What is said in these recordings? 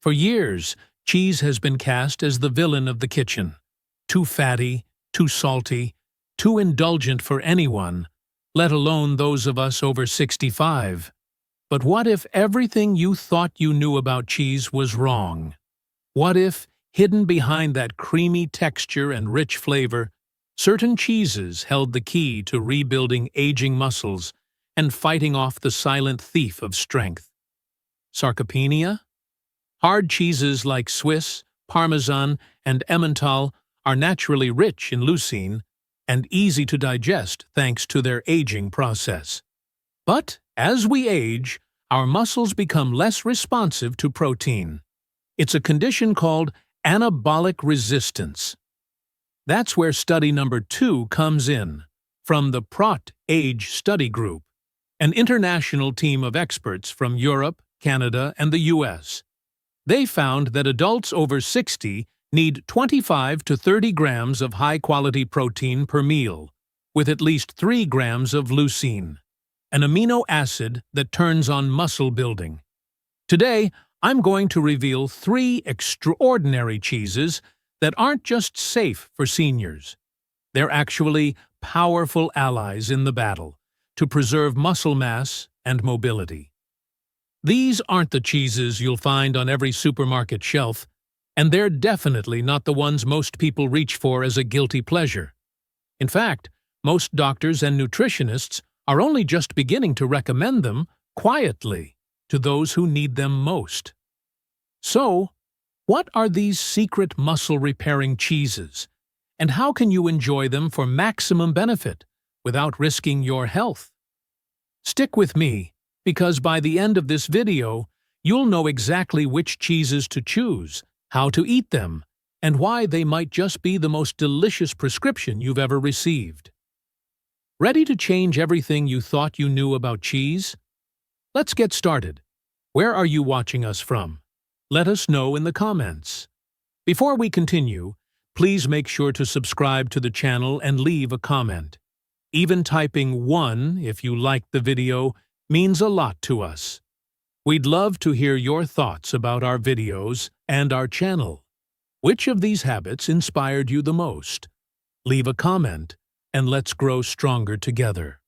For years, cheese has been cast as the villain of the kitchen. Too fatty, too salty, too indulgent for anyone, let alone those of us over 65. But what if everything you thought you knew about cheese was wrong? What if, hidden behind that creamy texture and rich flavor, certain cheeses held the key to rebuilding aging muscles and fighting off the silent thief of strength? Sarcopenia? Hard cheeses like Swiss, Parmesan, and Emmental are naturally rich in leucine and easy to digest thanks to their aging process. But as we age, our muscles become less responsive to protein. It's a condition called anabolic resistance. That's where study number 2 comes in, from the PROT Age Study Group, an international team of experts from Europe, Canada, and the US. They found that adults over 60 need 25 to 30 grams of high-quality protein per meal, with at least 3 grams of leucine, an amino acid that turns on muscle building. Today, I'm going to reveal 3 extraordinary cheeses that aren't just safe for seniors. They're actually powerful allies in the battle to preserve muscle mass and mobility. These aren't the cheeses you'll find on every supermarket shelf, and they're definitely not the ones most people reach for as a guilty pleasure. In fact, most doctors and nutritionists are only just beginning to recommend them quietly to those who need them most. So, what are these secret muscle-repairing cheeses, and how can you enjoy them for maximum benefit without risking your health? Stick with me, because by the end of this video, you'll know exactly which cheeses to choose, how to eat them, and why they might just be the most delicious prescription you've ever received. Ready to change everything you thought you knew about cheese? Let's get started. Where are you watching us from? Let us know in the comments. Before we continue, please make sure to subscribe to the channel and leave a comment. Even typing 1 if you liked the video means a lot to us. We'd love to hear your thoughts about our videos and our channel. Which of these habits inspired you the most? Leave a comment, and let's grow stronger together.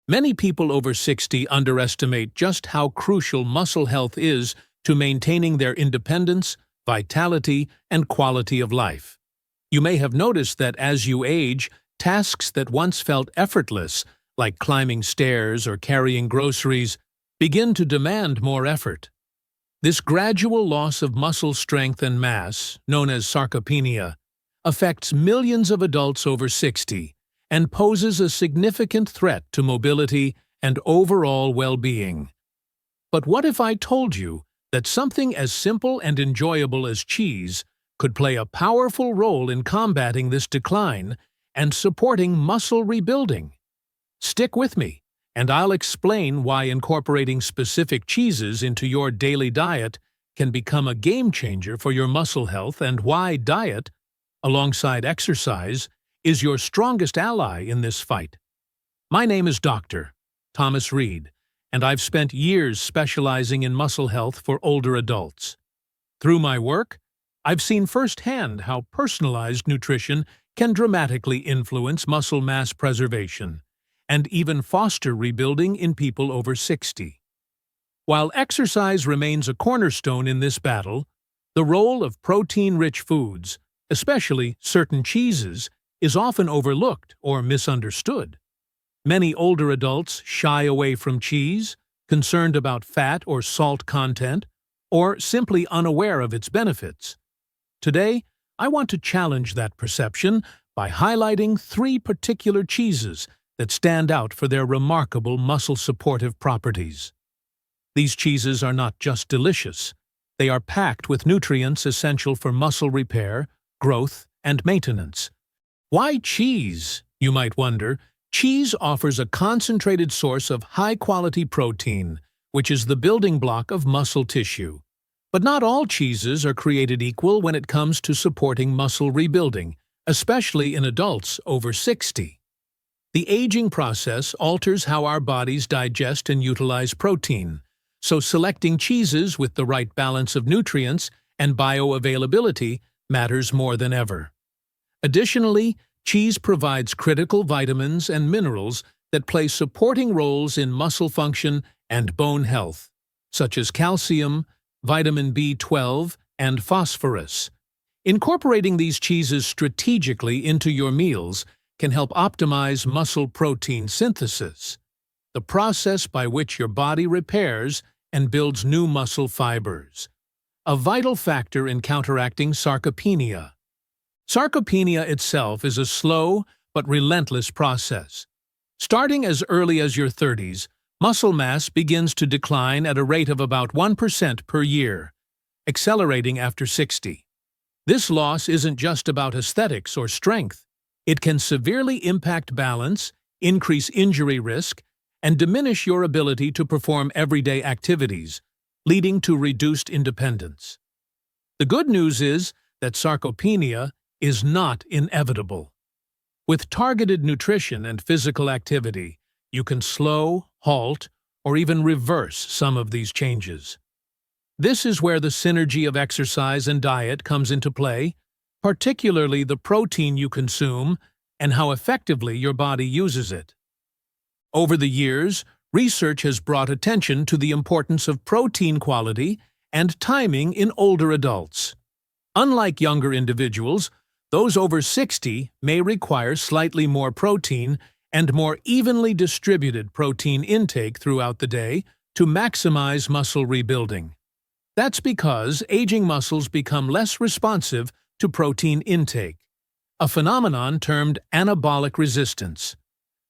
Many people over 60 underestimate just how crucial muscle health is to maintaining their independence, vitality, and quality of life. You may have noticed that as you age, tasks that once felt effortless, like climbing stairs or carrying groceries, begin to demand more effort. This gradual loss of muscle strength and mass, known as sarcopenia, affects millions of adults over 60 and poses a significant threat to mobility and overall well-being. But what if I told you that something as simple and enjoyable as cheese could play a powerful role in combating this decline and supporting muscle rebuilding? Stick with me, and I'll explain why incorporating specific cheeses into your daily diet can become a game-changer for your muscle health, and why diet, alongside exercise, is your strongest ally in this fight. My name is Dr. Thomas Reed, and I've spent years specializing in muscle health for older adults. Through my work, I've seen firsthand how personalized nutrition can dramatically influence muscle mass preservation and even foster rebuilding in people over 60. While exercise remains a cornerstone in this battle, the role of protein-rich foods, especially certain cheeses, is often overlooked or misunderstood. Many older adults shy away from cheese, concerned about fat or salt content, or simply unaware of its benefits. Today, I want to challenge that perception by highlighting 3 particular cheeses that stand out for their remarkable muscle-supportive properties. These cheeses are not just delicious, they are packed with nutrients essential for muscle repair, growth, and maintenance. Why cheese, you might wonder? Cheese offers a concentrated source of high-quality protein, which is the building block of muscle tissue. But not all cheeses are created equal when it comes to supporting muscle rebuilding, especially in adults over 60. The aging process alters how our bodies digest and utilize protein, So selecting cheeses with the right balance of nutrients and bioavailability matters more than ever. Additionally, cheese provides critical vitamins and minerals that play supporting roles in muscle function and bone health, such as calcium, vitamin B12, and phosphorus. Incorporating these cheeses strategically into your meals can help optimize muscle protein synthesis, the process by which your body repairs and builds new muscle fibers, a vital factor in counteracting sarcopenia. Sarcopenia itself is a slow but relentless process. Starting as early as your 30s, muscle mass begins to decline at a rate of about 1% per year, accelerating after 60. This loss isn't just about aesthetics or strength. It can severely impact balance, increase injury risk, and diminish your ability to perform everyday activities, leading to reduced independence. The good news is that sarcopenia is not inevitable. With targeted nutrition and physical activity, you can slow, halt, or even reverse some of these changes. This is where the synergy of exercise and diet comes into play, particularly the protein you consume and how effectively your body uses it. Over the years, research has brought attention to the importance of protein quality and timing in older adults. Unlike younger individuals, those over 60 may require slightly more protein and more evenly distributed protein intake throughout the day to maximize muscle rebuilding. That's because aging muscles become less responsive to protein intake, a phenomenon termed anabolic resistance.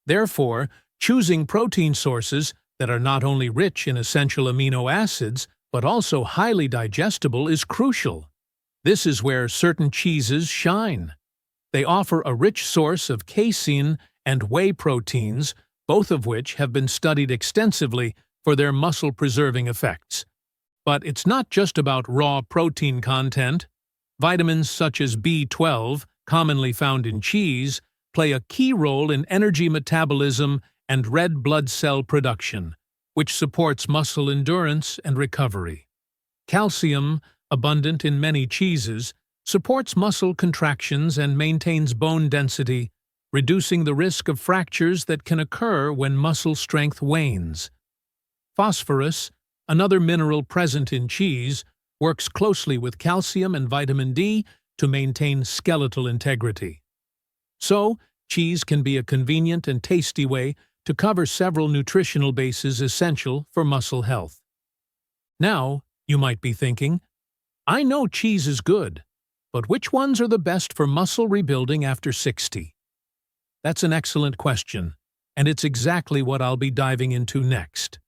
Therefore, choosing protein sources that are not only rich in essential amino acids but also highly digestible is crucial. This is where certain cheeses shine. They offer a rich source of casein and whey proteins, both of which have been studied extensively for their muscle-preserving effects. But it's not just about raw protein content. Vitamins such as B12, commonly found in cheese, play a key role in energy metabolism and red blood cell production, which supports muscle endurance and recovery. Calcium, abundant in many cheeses, supports muscle contractions and maintains bone density, reducing the risk of fractures that can occur when muscle strength wanes. Phosphorus, another mineral present in cheese, works closely with calcium and vitamin D to maintain skeletal integrity. So, cheese can be a convenient and tasty way to cover several nutritional bases essential for muscle health. Now, you might be thinking, I know cheese is good, but which ones are the best for muscle rebuilding after 60? That's an excellent question, and it's exactly what I'll be diving into next.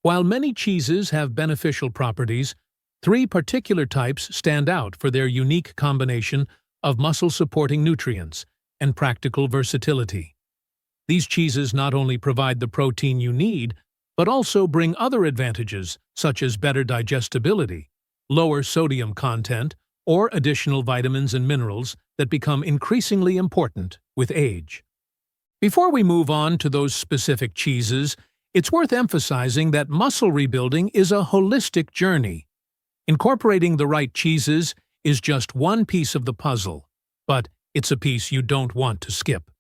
While many cheeses have beneficial properties, 3 particular types stand out for their unique combination of muscle-supporting nutrients and practical versatility. These cheeses not only provide the protein you need, but also bring other advantages such as better digestibility, lower sodium content, or additional vitamins and minerals that become increasingly important with age. Before we move on to those specific cheeses, it's worth emphasizing that muscle rebuilding is a holistic journey. Incorporating the right cheeses is just one piece of the puzzle, but it's a piece you don't want to skip.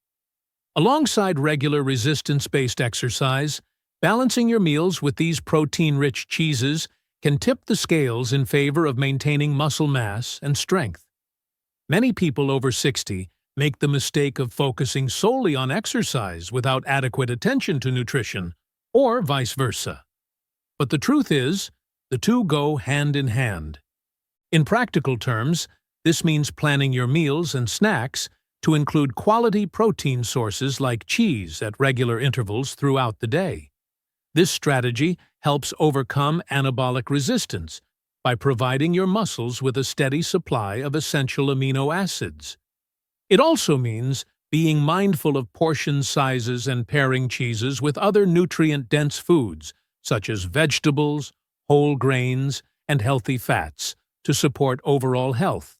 Alongside regular resistance-based exercise, balancing your meals with these protein-rich cheeses can tip the scales in favor of maintaining muscle mass and strength. Many people over 60 make the mistake of focusing solely on exercise without adequate attention to nutrition, or vice versa. But the truth is, the two go hand in hand. In practical terms, this means planning your meals and snacks to include quality protein sources like cheese at regular intervals throughout the day. This strategy helps overcome anabolic resistance by providing your muscles with a steady supply of essential amino acids. It also means being mindful of portion sizes and pairing cheeses with other nutrient-dense foods, such as vegetables, whole grains, and healthy fats, to support overall health.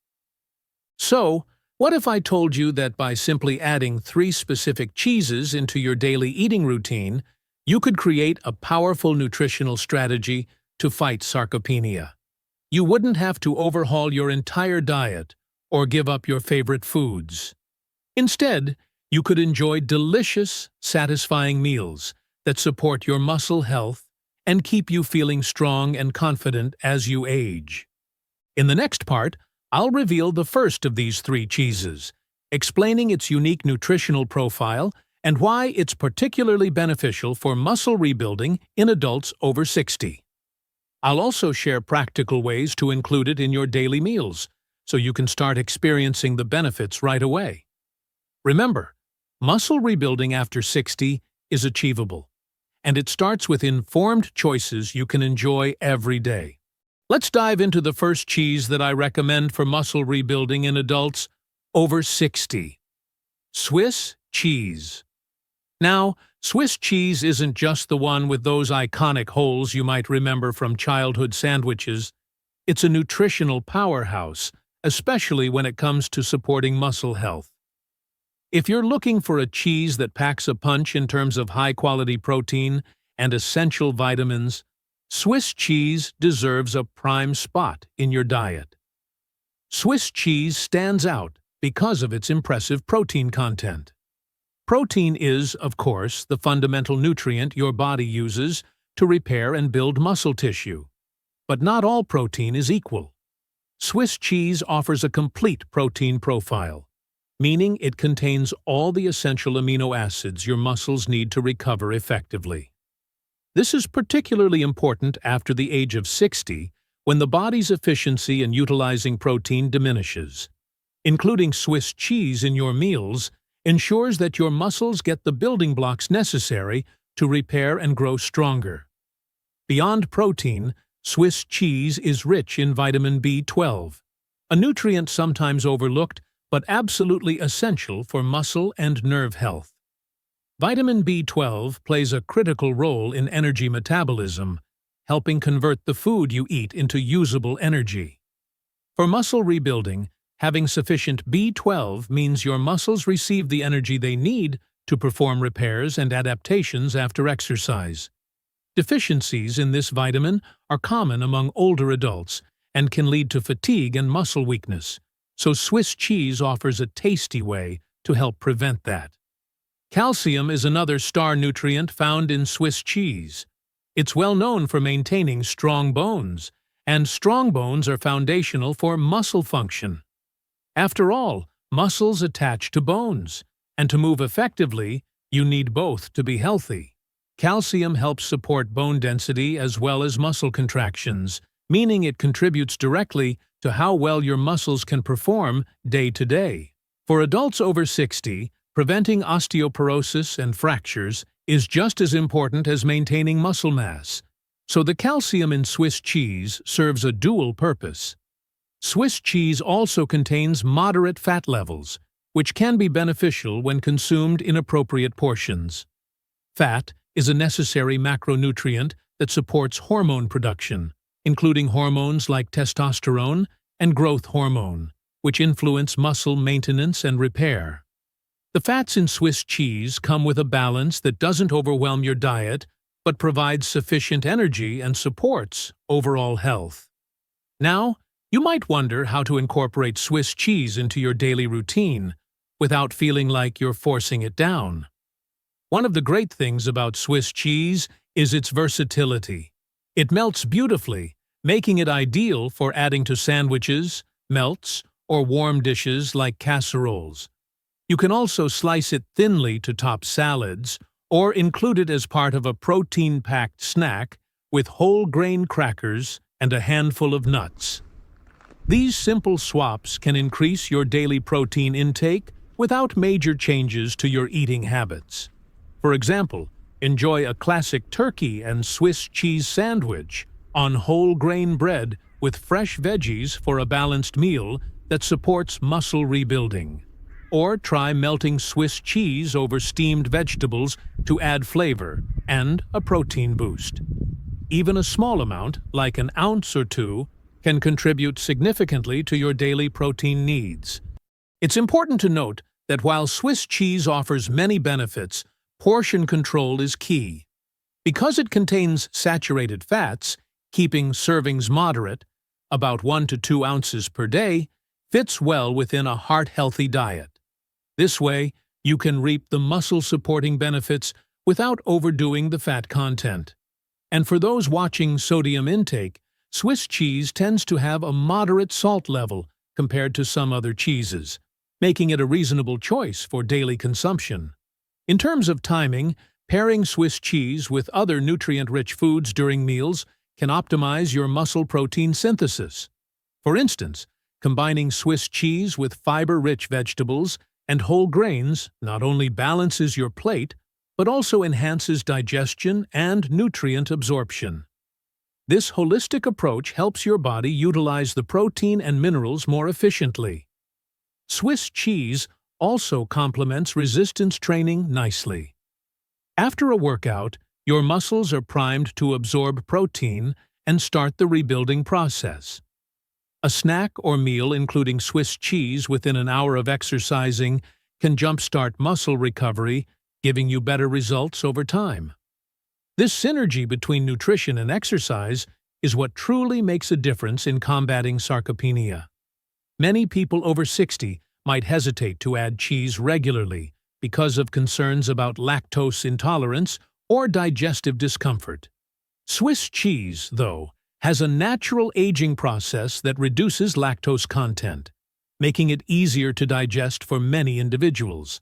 So, what if I told you that by simply adding 3 specific cheeses into your daily eating routine, You could create a powerful nutritional strategy to fight sarcopenia. You wouldn't have to overhaul your entire diet or give up your favorite foods. Instead, you could enjoy delicious, satisfying meals that support your muscle health and keep you feeling strong and confident as you age. In the next part, I'll reveal the first of these three cheeses, explaining its unique nutritional profile and why it's particularly beneficial for muscle rebuilding in adults over 60. I'll also share practical ways to include it in your daily meals, so you can start experiencing the benefits right away. Remember, muscle rebuilding after 60 is achievable, and it starts with informed choices you can enjoy every day. Let's dive into the first cheese that I recommend for muscle rebuilding in adults over 60. Swiss cheese. Now, Swiss cheese isn't just the one with those iconic holes you might remember from childhood sandwiches. It's a nutritional powerhouse, especially when it comes to supporting muscle health. If you're looking for a cheese that packs a punch in terms of high-quality protein and essential vitamins, Swiss cheese deserves a prime spot in your diet. Swiss cheese stands out because of its impressive protein content. Protein is, of course, the fundamental nutrient your body uses to repair and build muscle tissue. But not all protein is equal. Swiss cheese offers a complete protein profile, meaning it contains all the essential amino acids your muscles need to recover effectively. This is particularly important after the age of 60, when the body's efficiency in utilizing protein diminishes. Including Swiss cheese in your meals ensures that your muscles get the building blocks necessary to repair and grow stronger. Beyond protein, Swiss cheese is rich in vitamin B12, a nutrient sometimes overlooked but absolutely essential for muscle and nerve health. Vitamin B12 plays a critical role in energy metabolism, helping convert the food you eat into usable energy. For muscle rebuilding, having sufficient B12 means your muscles receive the energy they need to perform repairs and adaptations after exercise. Deficiencies in this vitamin are common among older adults and can lead to fatigue and muscle weakness, so Swiss cheese offers a tasty way to help prevent that. Calcium is another star nutrient found in Swiss cheese. It's well known for maintaining strong bones, and strong bones are foundational for muscle function. After all, muscles attach to bones, and to move effectively, you need both to be healthy. Calcium helps support bone density as well as muscle contractions, meaning it contributes directly to how well your muscles can perform day to day. For adults over 60, preventing osteoporosis and fractures is just as important as maintaining muscle mass, so the calcium in Swiss cheese serves a dual purpose. Swiss cheese also contains moderate fat levels, which can be beneficial when consumed in appropriate portions. Fat is a necessary macronutrient that supports hormone production, including hormones like testosterone and growth hormone, which influence muscle maintenance and repair. The fats in Swiss cheese come with a balance that doesn't overwhelm your diet, but provides sufficient energy and supports overall health. Now, you might wonder how to incorporate Swiss cheese into your daily routine without feeling like you're forcing it down. One of the great things about Swiss cheese is its versatility. It melts beautifully, making it ideal for adding to sandwiches, melts, or warm dishes like casseroles. You can also slice it thinly to top salads, or include it as part of a protein-packed snack with whole grain crackers and a handful of nuts. These simple swaps can increase your daily protein intake without major changes to your eating habits. For example, enjoy a classic turkey and Swiss cheese sandwich on whole grain bread with fresh veggies for a balanced meal that supports muscle rebuilding. Or try melting Swiss cheese over steamed vegetables to add flavor and a protein boost. Even a small amount, like an ounce or two, can contribute significantly to your daily protein needs. It's important to note that while Swiss cheese offers many benefits, portion control is key. Because it contains saturated fats, keeping servings moderate, about 1 to 2 ounces per day, fits well within a heart-healthy diet. This way, you can reap the muscle-supporting benefits without overdoing the fat content. And for those watching sodium intake, Swiss cheese tends to have a moderate salt level compared to some other cheeses, making it a reasonable choice for daily consumption. In terms of timing, pairing Swiss cheese with other nutrient-rich foods during meals can optimize your muscle protein synthesis. For instance, combining Swiss cheese with fiber-rich vegetables and whole grains not only balances your plate, but also enhances digestion and nutrient absorption. This holistic approach helps your body utilize the protein and minerals more efficiently. Swiss cheese also complements resistance training nicely. After a workout, your muscles are primed to absorb protein and start the rebuilding process. A snack or meal including Swiss cheese within an hour of exercising can jumpstart muscle recovery, giving you better results over time. This synergy between nutrition and exercise is what truly makes a difference in combating sarcopenia. Many people over 60 might hesitate to add cheese regularly because of concerns about lactose intolerance or digestive discomfort. Swiss cheese, though, has a natural aging process that reduces lactose content, making it easier to digest for many individuals.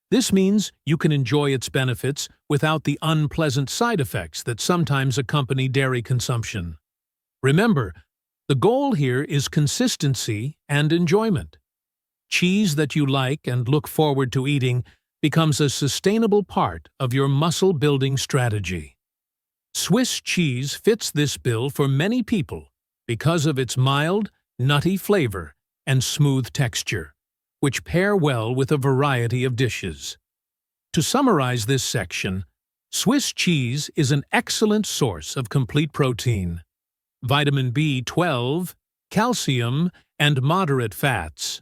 This means you can enjoy its benefits without the unpleasant side effects that sometimes accompany dairy consumption. Remember, the goal here is consistency and enjoyment. Cheese that you like and look forward to eating becomes a sustainable part of your muscle-building strategy. Swiss cheese fits this bill for many people because of its mild, nutty flavor and smooth texture, which pair well with a variety of dishes. To summarize this section, Swiss cheese is an excellent source of complete protein, vitamin B12, calcium, and moderate fats,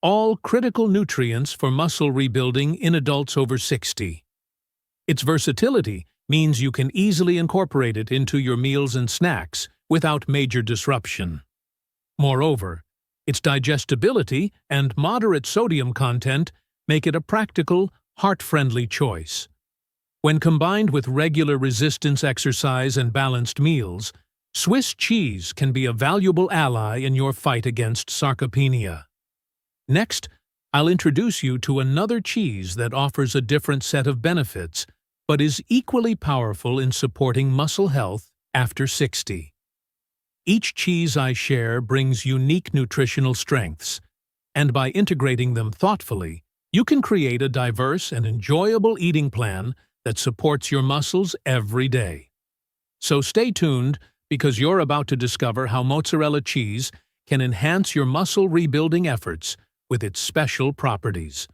all critical nutrients for muscle rebuilding in adults over 60. Its versatility means you can easily incorporate it into your meals and snacks without major disruption. Moreover, its digestibility and moderate sodium content make it a practical, heart-friendly choice. When combined with regular resistance exercise and balanced meals, Swiss cheese can be a valuable ally in your fight against sarcopenia. Next, I'll introduce you to another cheese that offers a different set of benefits, but is equally powerful in supporting muscle health after 60. Each cheese I share brings unique nutritional strengths, and by integrating them thoughtfully, you can create a diverse and enjoyable eating plan that supports your muscles every day. So stay tuned, because you're about to discover how mozzarella cheese can enhance your muscle rebuilding efforts with its special properties.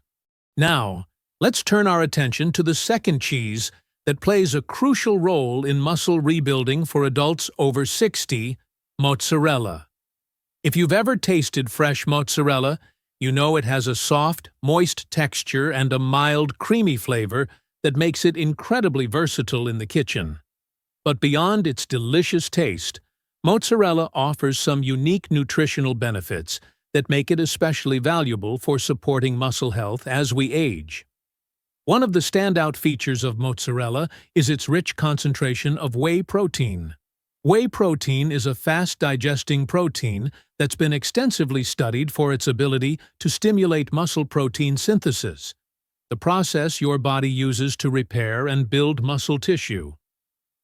Now, let's turn our attention to the second cheese that plays a crucial role in muscle rebuilding for adults over 60, mozzarella. If you've ever tasted fresh mozzarella, you know it has a soft, moist texture and a mild, creamy flavor that makes it incredibly versatile in the kitchen. But beyond its delicious taste, mozzarella offers some unique nutritional benefits that make it especially valuable for supporting muscle health as we age. One of the standout features of mozzarella is its rich concentration of whey protein. Whey protein is a fast-digesting protein that's been extensively studied for its ability to stimulate muscle protein synthesis, the process your body uses to repair and build muscle tissue.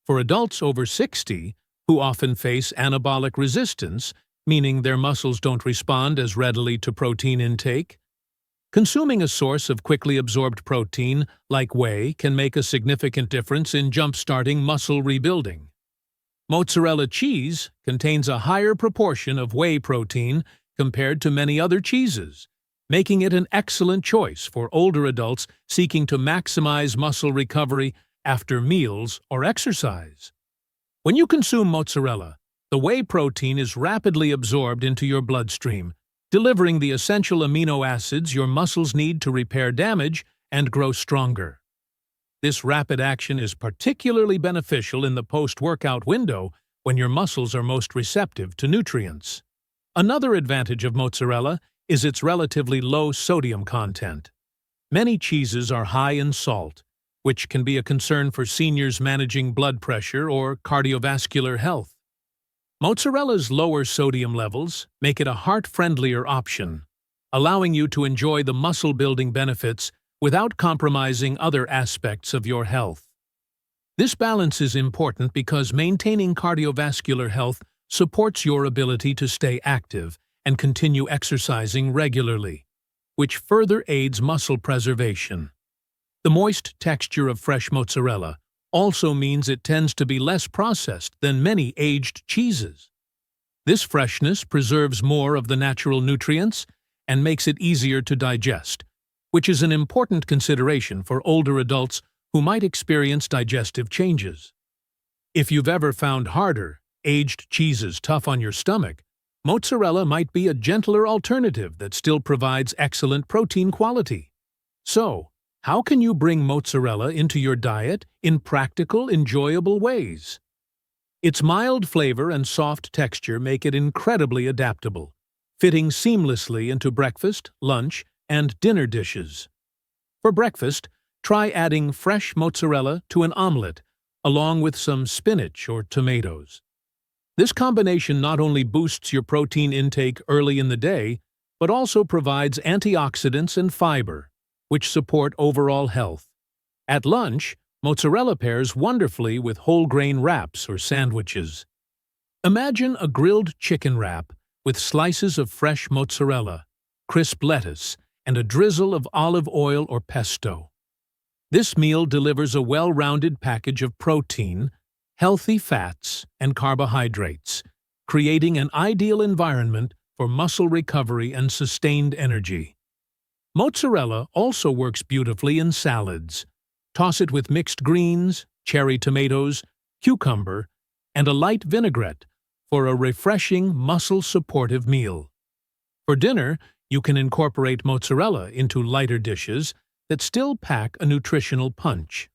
For adults over 60, who often face anabolic resistance, meaning their muscles don't respond as readily to protein intake, consuming a source of quickly absorbed protein, like whey, can make a significant difference in jump-starting muscle rebuilding. Mozzarella cheese contains a higher proportion of whey protein compared to many other cheeses, making it an excellent choice for older adults seeking to maximize muscle recovery after meals or exercise. When you consume mozzarella, the whey protein is rapidly absorbed into your bloodstream, delivering the essential amino acids your muscles need to repair damage and grow stronger. This rapid action is particularly beneficial in the post-workout window when your muscles are most receptive to nutrients. Another advantage of mozzarella is its relatively low sodium content. Many cheeses are high in salt, which can be a concern for seniors managing blood pressure or cardiovascular health. Mozzarella's lower sodium levels make it a heart-friendlier option, allowing you to enjoy the muscle-building benefits without compromising other aspects of your health. This balance is important because maintaining cardiovascular health supports your ability to stay active and continue exercising regularly, which further aids muscle preservation. The moist texture of fresh mozzarella also means it tends to be less processed than many aged cheeses. This freshness preserves more of the natural nutrients and makes it easier to digest, which is an important consideration for older adults who might experience digestive changes. If you've ever found harder, aged cheeses tough on your stomach, mozzarella might be a gentler alternative that still provides excellent protein quality. So, how can you bring mozzarella into your diet in practical, enjoyable ways? Its mild flavor and soft texture make it incredibly adaptable, fitting seamlessly into breakfast, lunch, and dinner dishes. For breakfast, try adding fresh mozzarella to an omelette, along with some spinach or tomatoes. This combination not only boosts your protein intake early in the day, but also provides antioxidants and fiber, which support overall health. At lunch, mozzarella pairs wonderfully with whole-grain wraps or sandwiches. Imagine a grilled chicken wrap with slices of fresh mozzarella, crisp lettuce, and a drizzle of olive oil or pesto. This meal delivers a well-rounded package of protein, healthy fats, and carbohydrates, creating an ideal environment for muscle recovery and sustained energy. Mozzarella also works beautifully in salads. Toss it with mixed greens, cherry tomatoes, cucumber, and a light vinaigrette for a refreshing, muscle-supportive meal. For dinner, you can incorporate mozzarella into lighter dishes that still pack a nutritional punch.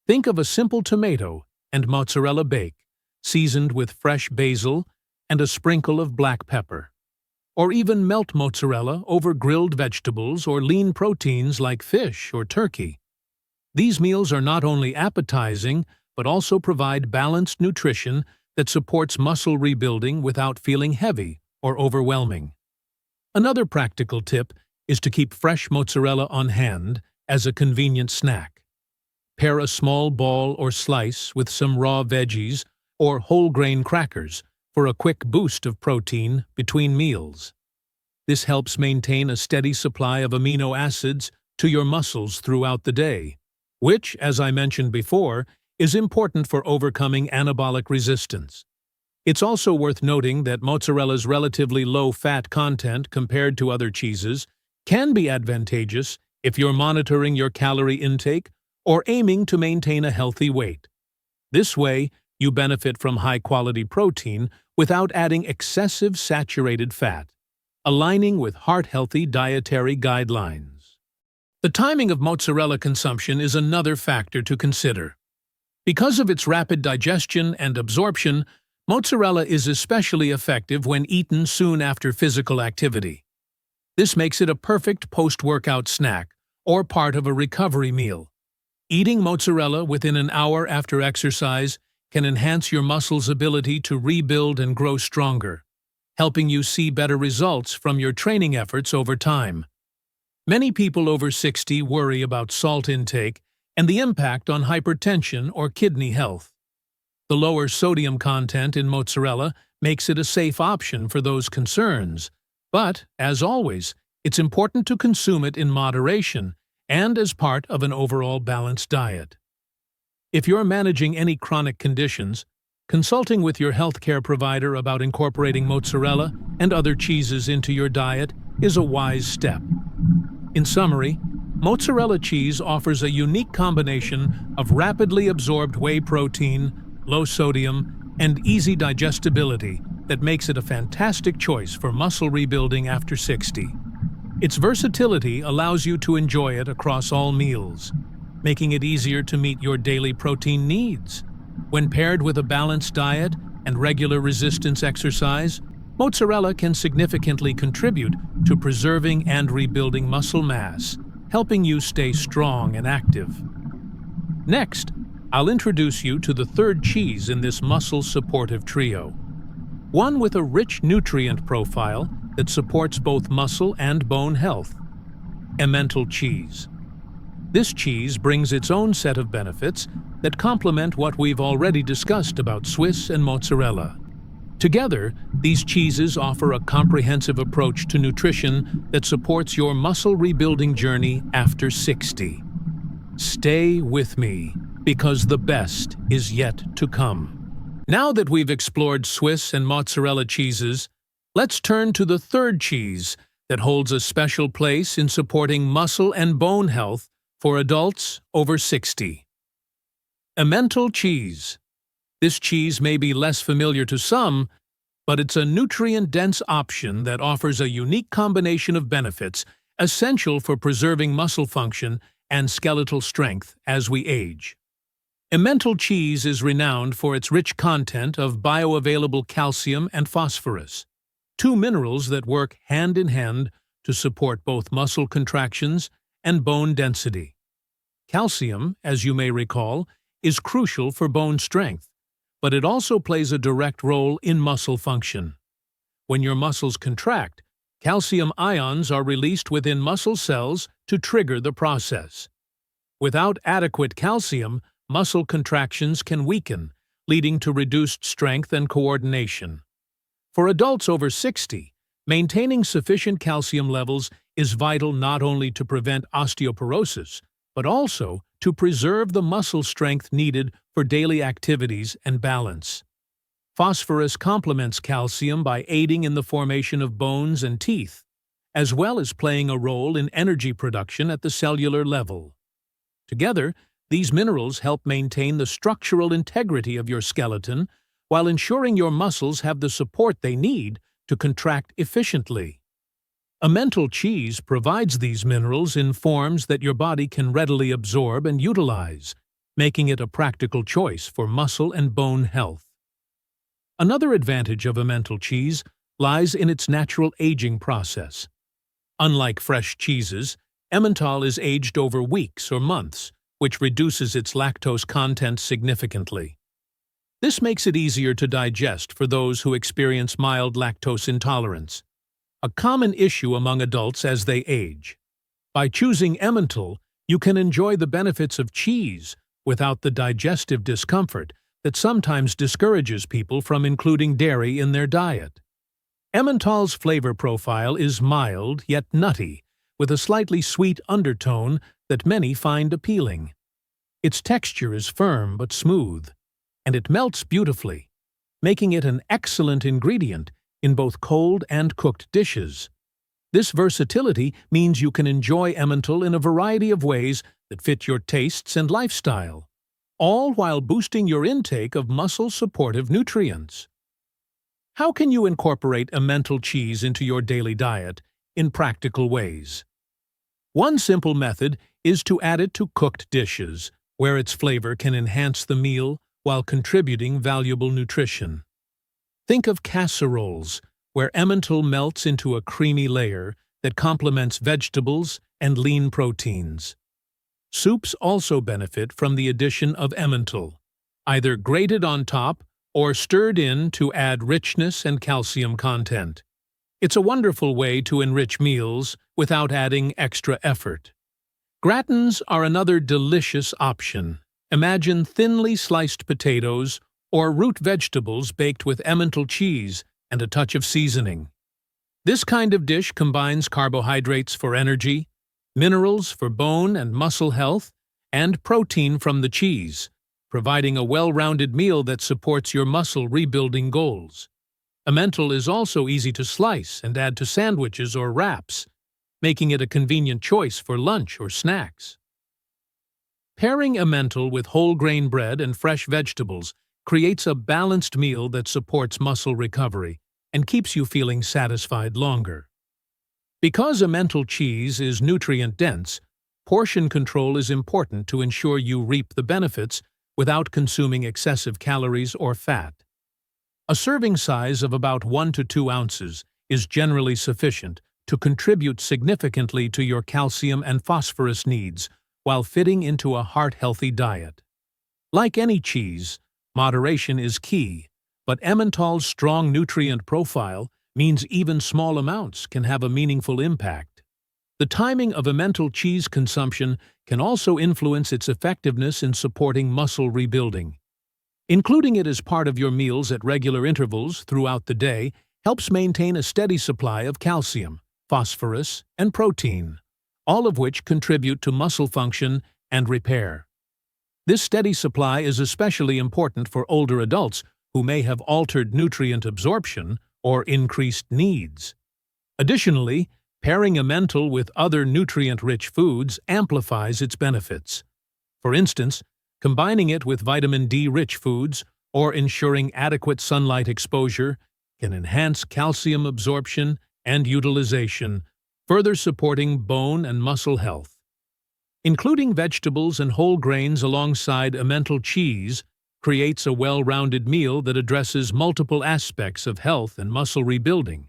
Think of a simple tomato and mozzarella bake, seasoned with fresh basil and a sprinkle of black pepper. Or even melt mozzarella over grilled vegetables or lean proteins like fish or turkey. These meals are not only appetizing, but also provide balanced nutrition that supports muscle rebuilding without feeling heavy or overwhelming. Another practical tip is to keep fresh mozzarella on hand as a convenient snack. Pair a small ball or slice with some raw veggies or whole-grain crackers for a quick boost of protein between meals. This helps maintain a steady supply of amino acids to your muscles throughout the day, which, as I mentioned before, is important for overcoming anabolic resistance. It's also worth noting that mozzarella's relatively low fat content compared to other cheeses can be advantageous if you're monitoring your calorie intake or aiming to maintain a healthy weight. This way, you benefit from high-quality protein without adding excessive saturated fat, aligning with heart-healthy dietary guidelines. The timing of mozzarella consumption is another factor to consider. Because of its rapid digestion and absorption, mozzarella is especially effective when eaten soon after physical activity. This makes it a perfect post-workout snack or part of a recovery meal. Eating mozzarella within an hour after exercise can enhance your muscles' ability to rebuild and grow stronger, helping you see better results from your training efforts over time. Many people over 60 worry about salt intake and the impact on hypertension or kidney health. The lower sodium content in mozzarella makes it a safe option for those concerns, but, as always, it's important to consume it in moderation and as part of an overall balanced diet. If you're managing any chronic conditions, consulting with your healthcare provider about incorporating mozzarella and other cheeses into your diet is a wise step. In summary, mozzarella cheese offers a unique combination of rapidly absorbed whey protein, low sodium, and easy digestibility that makes it a fantastic choice for muscle rebuilding after 60. Its versatility allows you to enjoy it across all meals. making it easier to meet your daily protein needs. When paired with a balanced diet and regular resistance exercise, mozzarella can significantly contribute to preserving and rebuilding muscle mass, helping you stay strong and active. Next, I'll introduce you to the third cheese in this muscle-supportive trio. One with a rich nutrient profile that supports both muscle and bone health. Emmental Cheese. This cheese brings its own set of benefits that complement what we've already discussed about Swiss and mozzarella. Together, these cheeses offer a comprehensive approach to nutrition that supports your muscle rebuilding journey after 60. Stay with me, because the best is yet to come. Now that we've explored Swiss and mozzarella cheeses, let's turn to the third cheese that holds a special place in supporting muscle and bone health for adults over 60. Emmental Cheese. This cheese may be less familiar to some, but it's a nutrient-dense option that offers a unique combination of benefits essential for preserving muscle function and skeletal strength as we age. Emmental cheese is renowned for its rich content of bioavailable calcium and phosphorus, two minerals that work hand in hand to support both muscle contractions and bone density. Calcium, as you may recall, is crucial for bone strength, but it also plays a direct role in muscle function. When your muscles contract, calcium ions are released within muscle cells to trigger the process. Without adequate calcium, muscle contractions can weaken, leading to reduced strength and coordination. For adults over 60, maintaining sufficient calcium levels is vital not only to prevent osteoporosis, but also to preserve the muscle strength needed for daily activities and balance. Phosphorus complements calcium by aiding in the formation of bones and teeth, as well as playing a role in energy production at the cellular level. Together, these minerals help maintain the structural integrity of your skeleton while ensuring your muscles have the support they need to contract efficiently. Amental cheese provides these minerals in forms that your body can readily absorb and utilize, making it a practical choice for muscle and bone health. Another advantage of Emmental cheese lies in its natural aging process. Unlike fresh cheeses, Emmental is aged over weeks or months, which reduces its lactose content significantly. This makes it easier to digest for those who experience mild lactose intolerance, a common issue among adults as they age. By choosing Emmental, you can enjoy the benefits of cheese without the digestive discomfort that sometimes discourages people from including dairy in their diet. Emmental's flavor profile is mild yet nutty, with a slightly sweet undertone that many find appealing. Its texture is firm but smooth, and it melts beautifully, making it an excellent ingredient in both cold and cooked dishes. This versatility means you can enjoy Emmental in a variety of ways that fit your tastes and lifestyle, all while boosting your intake of muscle-supportive nutrients. How can you incorporate Emmental cheese into your daily diet in practical ways? One simple method is to add it to cooked dishes, where its flavor can enhance the meal while contributing valuable nutrition. Think of casseroles, where Emmental melts into a creamy layer that complements vegetables and lean proteins. Soups also benefit from the addition of Emmental, either grated on top or stirred in to add richness and calcium content. It's a wonderful way to enrich meals without adding extra effort. Gratins are another delicious option. Imagine thinly sliced potatoes or root vegetables baked with Emmental cheese and a touch of seasoning. This kind of dish combines carbohydrates for energy, minerals for bone and muscle health, and protein from the cheese, providing a well-rounded meal that supports your muscle rebuilding goals. Emmental is also easy to slice and add to sandwiches or wraps, making it a convenient choice for lunch or snacks. Pairing Emmental with whole grain bread and fresh vegetables creates a balanced meal that supports muscle recovery and keeps you feeling satisfied longer. Because Emmental cheese is nutrient-dense, portion control is important to ensure you reap the benefits without consuming excessive calories or fat. A serving size of about 1 to 2 ounces is generally sufficient to contribute significantly to your calcium and phosphorus needs while fitting into a heart-healthy diet. Like any cheese, moderation is key, but Emmental's strong nutrient profile means even small amounts can have a meaningful impact. The timing of Emmental cheese consumption can also influence its effectiveness in supporting muscle rebuilding. Including it as part of your meals at regular intervals throughout the day helps maintain a steady supply of calcium, phosphorus, and protein, all of which contribute to muscle function and repair. This steady supply is especially important for older adults who may have altered nutrient absorption or increased needs. Additionally, pairing Emmental with other nutrient-rich foods amplifies its benefits. For instance, combining it with vitamin D-rich foods or ensuring adequate sunlight exposure can enhance calcium absorption and utilization, further supporting bone and muscle health. Including vegetables and whole grains alongside Emmental cheese creates a well-rounded meal that addresses multiple aspects of health and muscle rebuilding.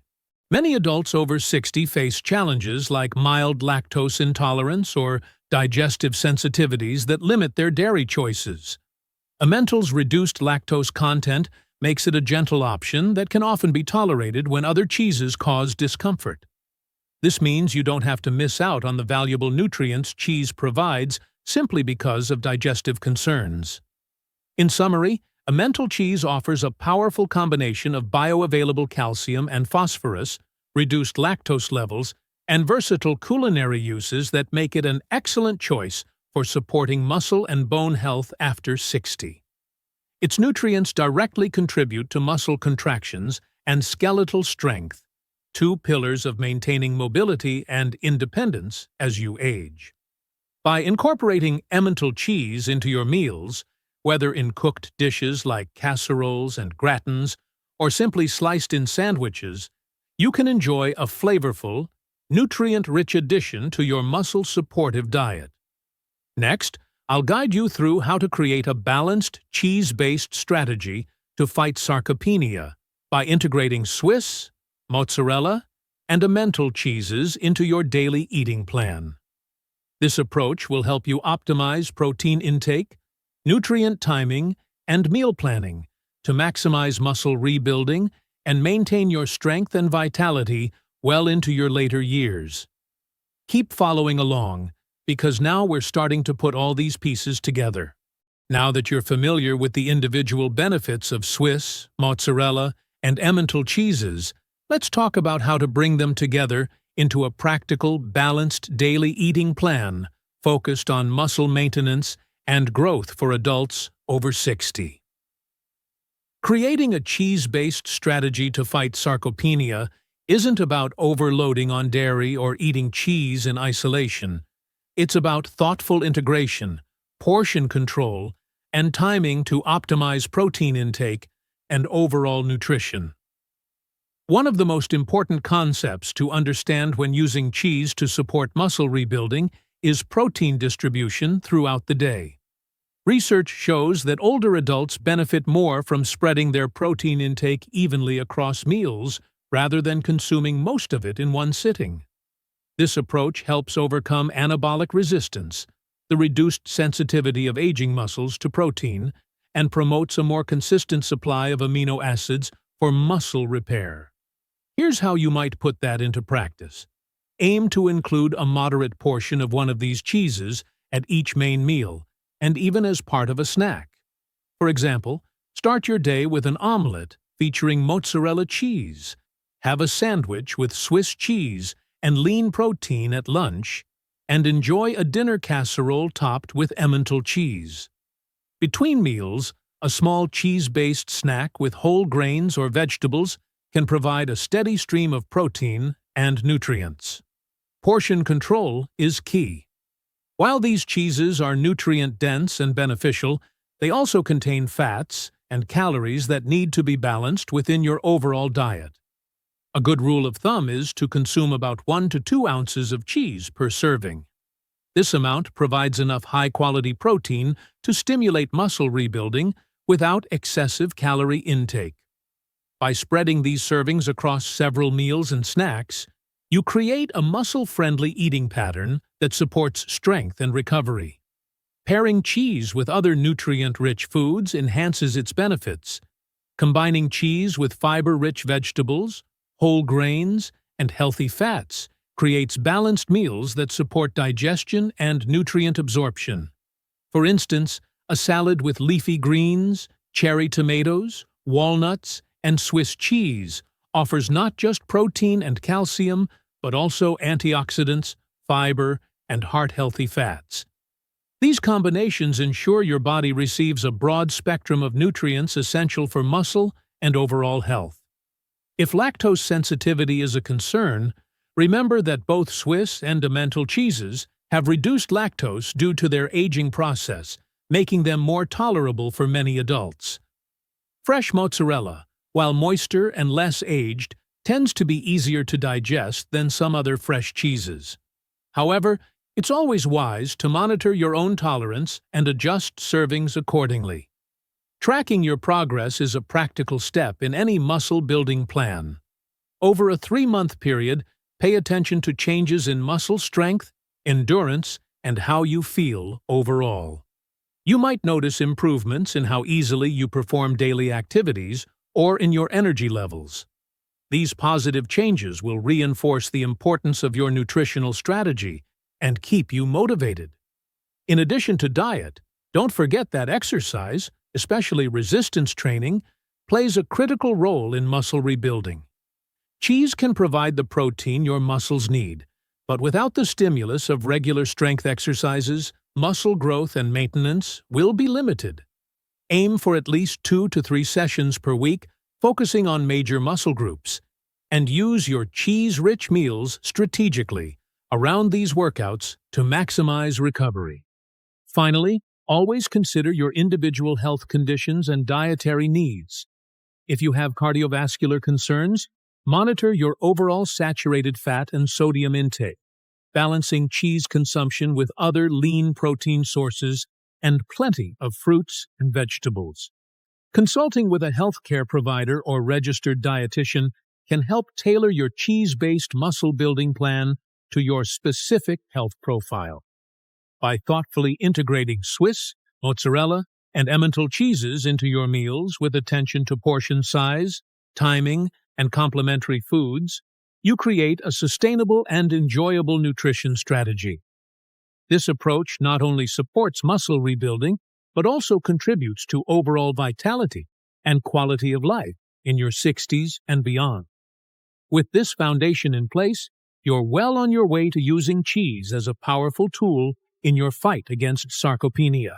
Many adults over 60 face challenges like mild lactose intolerance or digestive sensitivities that limit their dairy choices. Emmental's reduced lactose content makes it a gentle option that can often be tolerated when other cheeses cause discomfort. This means you don't have to miss out on the valuable nutrients cheese provides simply because of digestive concerns. In summary, Amental cheese offers a powerful combination of bioavailable calcium and phosphorus, reduced lactose levels, and versatile culinary uses that make it an excellent choice for supporting muscle and bone health after 60. Its nutrients directly contribute to muscle contractions and skeletal strength, two pillars of maintaining mobility and independence as you age. By incorporating Emmental cheese into your meals, whether in cooked dishes like casseroles and gratins or simply sliced in sandwiches, you can enjoy a flavorful, nutrient-rich addition to your muscle-supportive diet. Next, I'll guide you through how to create a balanced, cheese-based strategy to fight sarcopenia by integrating Swiss, Mozzarella, and Emmental cheeses into your daily eating plan. This approach will help you optimize protein intake, nutrient timing, and meal planning to maximize muscle rebuilding and maintain your strength and vitality well into your later years. Keep following along, because now we're starting to put all these pieces together. Now that you're familiar with the individual benefits of Swiss, Mozzarella, and Emmental cheeses, let's talk about how to bring them together into a practical, balanced daily eating plan focused on muscle maintenance and growth for adults over 60. Creating a cheese-based strategy to fight sarcopenia isn't about overloading on dairy or eating cheese in isolation. It's about thoughtful integration, portion control, and timing to optimize protein intake and overall nutrition. One of the most important concepts to understand when using cheese to support muscle rebuilding is protein distribution throughout the day. Research shows that older adults benefit more from spreading their protein intake evenly across meals rather than consuming most of it in one sitting. This approach helps overcome anabolic resistance, the reduced sensitivity of aging muscles to protein, and promotes a more consistent supply of amino acids for muscle repair. Here's how you might put that into practice. Aim to include a moderate portion of one of these cheeses at each main meal, and even as part of a snack. For example, start your day with an omelette featuring mozzarella cheese, have a sandwich with Swiss cheese and lean protein at lunch, and enjoy a dinner casserole topped with Emmental cheese. Between meals, a small cheese-based snack with whole grains or vegetables can provide a steady stream of protein and nutrients. Portion control is key. While these cheeses are nutrient-dense and beneficial, they also contain fats and calories that need to be balanced within your overall diet. A good rule of thumb is to consume about 1 to 2 ounces of cheese per serving. This amount provides enough high-quality protein to stimulate muscle rebuilding without excessive calorie intake. By spreading these servings across several meals and snacks, you create a muscle-friendly eating pattern that supports strength and recovery. Pairing cheese with other nutrient-rich foods enhances its benefits. Combining cheese with fiber-rich vegetables, whole grains, and healthy fats creates balanced meals that support digestion and nutrient absorption. For instance, a salad with leafy greens, cherry tomatoes, walnuts, and Swiss cheese offers not just protein and calcium, but also antioxidants, fiber, and heart-healthy fats. These combinations ensure your body receives a broad spectrum of nutrients essential for muscle and overall health. If lactose sensitivity is a concern, remember that both Swiss and Emmental cheeses have reduced lactose due to their aging process, making them more tolerable for many adults. Fresh mozzarella, while moister and less aged, tends to be easier to digest than some other fresh cheeses. However, it's always wise to monitor your own tolerance and adjust servings accordingly. Tracking your progress is a practical step in any muscle-building plan. Over a 3-month period, pay attention to changes in muscle strength, endurance, and how you feel overall. You might notice improvements in how easily you perform daily activities or in your energy levels. These positive changes will reinforce the importance of your nutritional strategy and keep you motivated. In addition to diet, don't forget that exercise, especially resistance training, plays a critical role in muscle rebuilding. Cheese can provide the protein your muscles need, but without the stimulus of regular strength exercises, muscle growth and maintenance will be limited. Aim for at least 2 to 3 sessions per week, focusing on major muscle groups, and use your cheese-rich meals strategically around these workouts to maximize recovery. Finally, always consider your individual health conditions and dietary needs. If you have cardiovascular concerns, monitor your overall saturated fat and sodium intake, balancing cheese consumption with other lean protein sources and plenty of fruits and vegetables. Consulting with a healthcare provider or registered dietitian can help tailor your cheese-based muscle-building plan to your specific health profile. By thoughtfully integrating Swiss, mozzarella, and Emmental cheeses into your meals with attention to portion size, timing, and complementary foods, you create a sustainable and enjoyable nutrition strategy. This approach not only supports muscle rebuilding, but also contributes to overall vitality and quality of life in your 60s and beyond. With this foundation in place, you're well on your way to using cheese as a powerful tool in your fight against sarcopenia.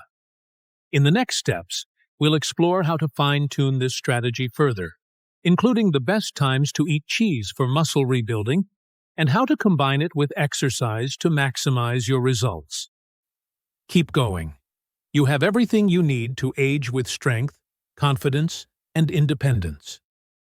In the next steps, we'll explore how to fine-tune this strategy further, including the best times to eat cheese for muscle rebuilding and how to combine it with exercise to maximize your results. Keep going. You have everything you need to age with strength, confidence, and independence.